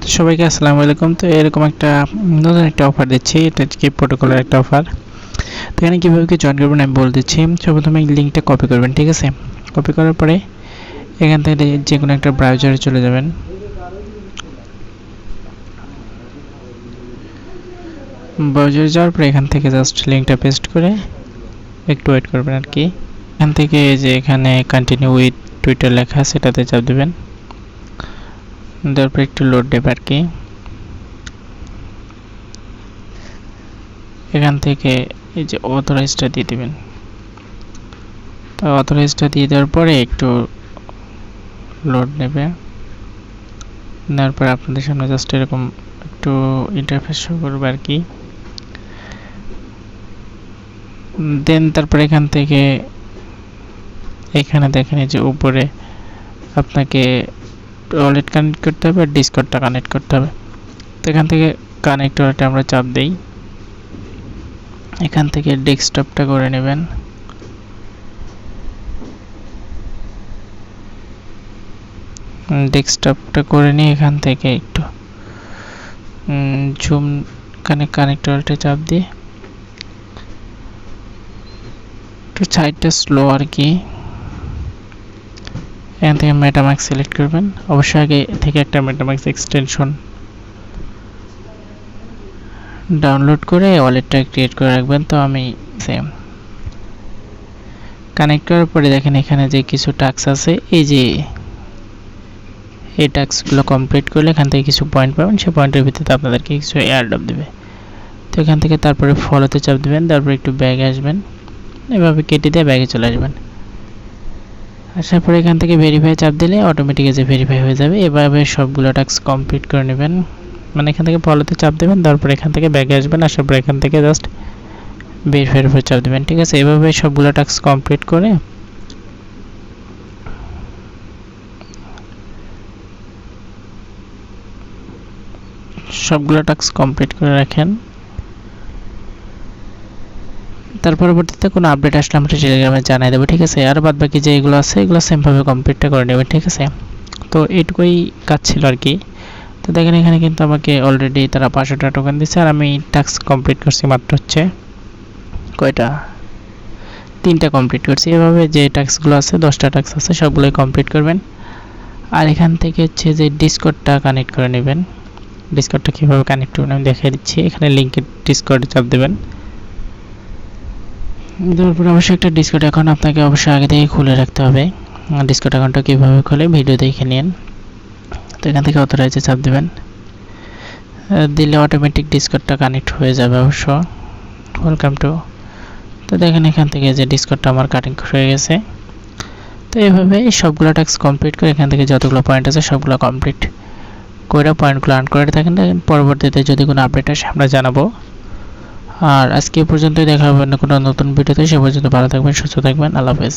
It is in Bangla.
তো সবাইকে আসসালামু আলাইকুম। তো এরকম একটা নতুন একটা অফার দিচ্ছি, এটা কি প্রোটোকলের একটা অফার। তো এখানে কীভাবে কি জয়েন করবেন আমি বলে দিচ্ছি। সর্বপ্রথমে লিঙ্কটা কপি করবেন, ঠিক আছে। কপি করার পরে এখান থেকে যে কোনো একটা ব্রাউজারে চলে যাবেন। ব্রাউজারে যাওয়ার পরে এখান থেকে জাস্ট লিঙ্কটা পেস্ট করে একটু ওয়েট করবেন আর কি। এখান থেকে যে এখানে কন্টিনিউ উইথ টুইটার লেখা আছে সেটাতে চাপ দেবেন, দেওয়ার পরে একটু লোড দেবে আর কি। এখান থেকে এই যে অথরাইজটা দিয়ে দেবেন। তো অথরাইজটা দিয়ে দেওয়ার পরে একটু লোড নেবে, নেওয়ার পরে আপনাদের সামনে জাস্ট এরকম একটু ইন্টারফেস শো করবে আর কি। দেন তারপরে এখান থেকে এখানে দেখেন এই যে উপরে আপনাকে ওয়ালেট কানেক্ট করতে হবে আর ডিসকর্ডটা কানেক্ট করতে হবে। তো এখান থেকে কানেক্টরটা আমরা চাপ দেই, এখান থেকে ডেস্কটপটা করে নেবেন। ডেস্কটপটা করে নিয়ে এখান থেকে একটু জুম কানেক্টরটা চাপ দিয়ে একটু সাইডটা স্লো আর কি। এখান থেকে মেটামাস্ক সিলেক্ট করবেন। অবশ্যই আগে থেকে একটা মেটামাস্ক এক্সটেনশন ডাউনলোড করে ওয়ালেটটা ক্রিয়েট করে রাখবেন। তো আমি সেম কানেক্ট করার পরে দেখেন এখানে যে কিছু টাস্ক আছে, এই যে এই টাস্কগুলো কমপ্লিট করলে এখান থেকে কিছু পয়েন্ট পাবেন, সেই পয়েন্টের ভিত্তিতে আপনাদেরকে কিছু এয়ারড্রপ দেবে। তো এখান থেকে তারপরে ফলোতে চাপ দেবেন, তারপরে একটু ব্যাগে আসবেন, এভাবে কেটে দিয়ে ব্যাগে চলে আসবেন। আসার পরে এখান থেকে ভেরিফাই চাপ দিলে অটোমেটিক যে ভেরিফাই হয়ে যাবে। এভাবে সবগুলো টাস্ক কমপ্লিট করে নেবেন। মানে এখান থেকে ফলোতে চাপ দেবেন, তারপর এখান থেকে ব্যাগে আসবেন, আসার পর এখান থেকে জাস্ট ভেরিফাইয়ের উপর চাপ দেবেন, ঠিক আছে। এভাবে সবগুলো টাস্ক কমপ্লিট করে রাখেন। তার পরবর্তীতে কোনো আপডেট আসলে আমরা টেলিগ্রামে জানাই দেবো, ঠিক আছে। আর বাদ বাকি যে এগুলো আছে এগুলো সেমভাবে কমপ্লিটটা করে নেবেন, ঠিক আছে। তো এইটুকুই কাজ ছিল আর কি। তো দেখেন এখানে কিন্তু আমাকে অলরেডি তারা 500টা টোকেন দিচ্ছে, আর আমি টাস্ক কমপ্লিট করছি মাত্র হচ্ছে কয়টা, 3টা কমপ্লিট করছি। এভাবে যে টাস্কগুলো আছে 10টা টাস্ক আছে সবগুলোই কমপ্লিট করবেন। আর এখান থেকে হচ্ছে যে ডিসকর্ডটা কানেক্ট করে নেবেন। ডিসকর্ডটা কীভাবে কানেক্ট করবেন আমি দেখিয়ে দিচ্ছি। এখানে লিঙ্কে ডিসকর্ডে চাপ দেবেন, তারপর অবশ্যই একটা ডিসকর্ড অ্যাকাউন্ট আপনাকে অবশ্যই আগে থেকে খুলে রাখতে হবে। ডিসকর্ড অ্যাকাউন্টটা কীভাবে খোলে ভিডিও দেখে নিন। তো এখান থেকে অথরাইজে চাপ দেবেন, দিলে অটোমেটিক ডিসকর্ডটা কানেক্ট হয়ে যাবে অবশ্য। Welcome to. তো দেখেন এখান থেকে যে ডিসকর্ডটা আমার কানেক্ট হয়ে গেছে। তো এইভাবে সবগুলো টাস্ক কমপ্লিট করে এখান থেকে যতগুলো পয়েন্ট আছে সবগুলো কমপ্লিট করে পয়েন্টগুলো আর্ন করে থাকেন। পরবর্তীতে যদি কোনো আপডেট আসে আমরা জানাবো। আর আজকে পর্যন্তই দেখা হবে অন্য কোনো নতুন ভিডিওতে। সে পর্যন্ত ভালো থাকবেন, সুস্থ থাকবেন। আল্লাহ হাফেজ।